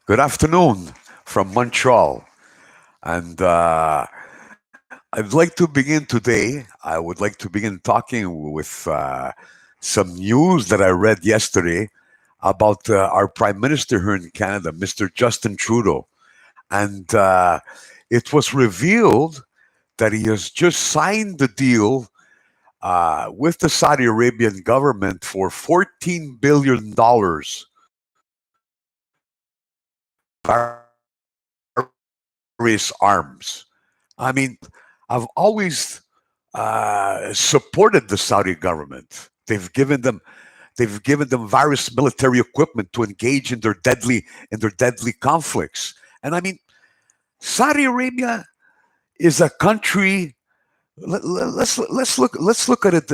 Good afternoon from Montreal. And I'd like to begin today. I would like to begin talking with some news that I read yesterday about our Prime Minister here in Canada, Mr. Justin Trudeau. And it was revealed that he has just signed the deal with the Saudi Arabian government for $14 billion various arms. I mean, I've always supported the Saudi government. They've given them various military equipment to engage in their deadly conflicts. And I mean, Saudi Arabia is a country. Let's look at it.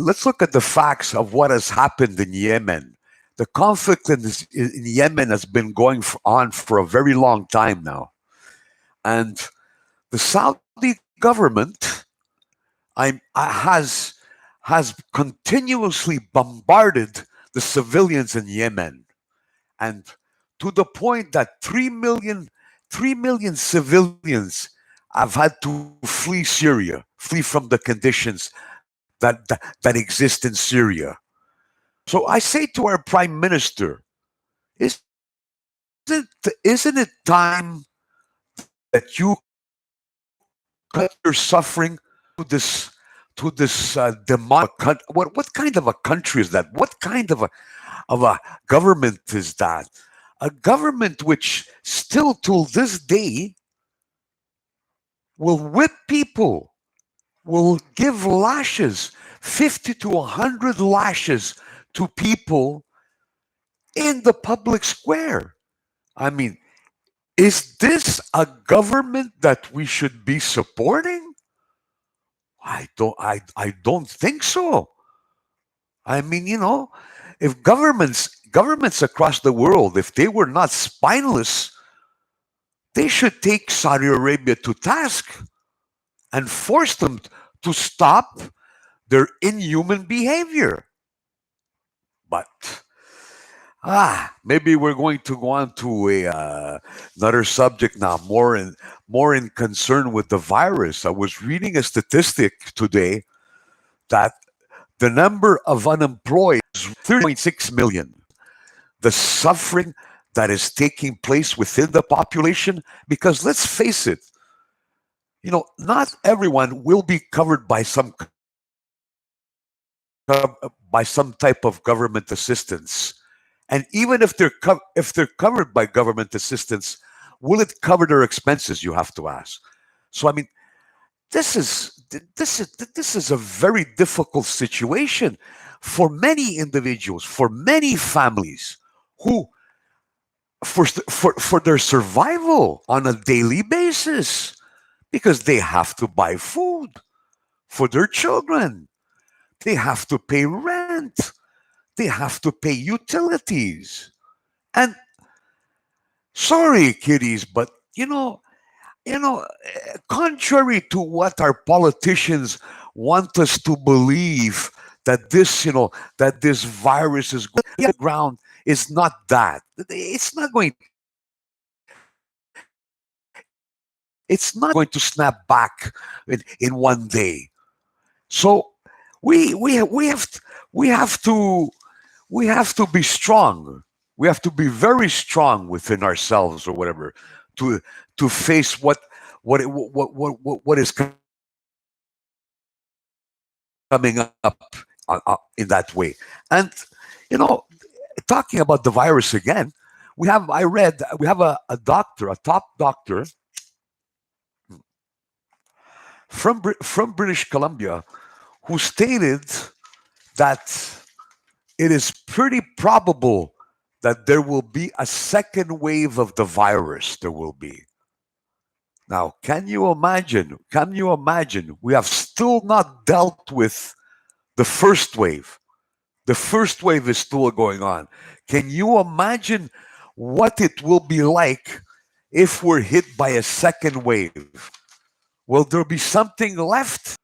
Let's look at the facts of what has happened in Yemen. The conflict in Yemen has been going on for a very long time now, and the Saudi government has continuously bombarded the civilians in Yemen, and to the point that 3 million civilians have had to flee Syria, flee from the conditions that exist in Syria. So I say to our prime minister, isn't isn't it time that you cut your suffering to this demonic what kind of a country is that? What kind of a government is that? A government which still till this day will whip people, will give lashes, 50 to 100 lashes to people in the public square. I mean, is this a government that we should be supporting? I don't think so. I mean, if governments across the world, if they were not spineless, they should take Saudi Arabia to task and force them to stop their inhuman behavior. But maybe we're going to go on to another subject now, more in concern with the virus. I was reading a statistic today that the number of unemployed is 30.6 million. The suffering that is taking place within the population, because let's face it, not everyone will be covered by some type of government assistance. And even if they're covered by government assistance, will it cover their expenses? You have to ask. So I mean, this is a very difficult situation for many individuals, for many families who for their survival on a daily basis, because they have to buy food for their children, they have to pay rent, they have to pay utilities. And sorry, kiddies, but contrary to what our politicians want us to believe, that this virus is going to the ground, is not that. It's not going to snap back in one day. So we have to be strong. We have to be very strong within ourselves, or whatever, to face what is coming up in that way. And you know, talking about the virus again, we have a doctor, a top doctor from British Columbia, who stated that it is pretty probable that there will be a second wave of the virus. There will be. Now, can you imagine? Can you imagine? We have still not dealt with the first wave. The first wave is still going on. Can you imagine what it will be like if we're hit by a second wave? Will there be something left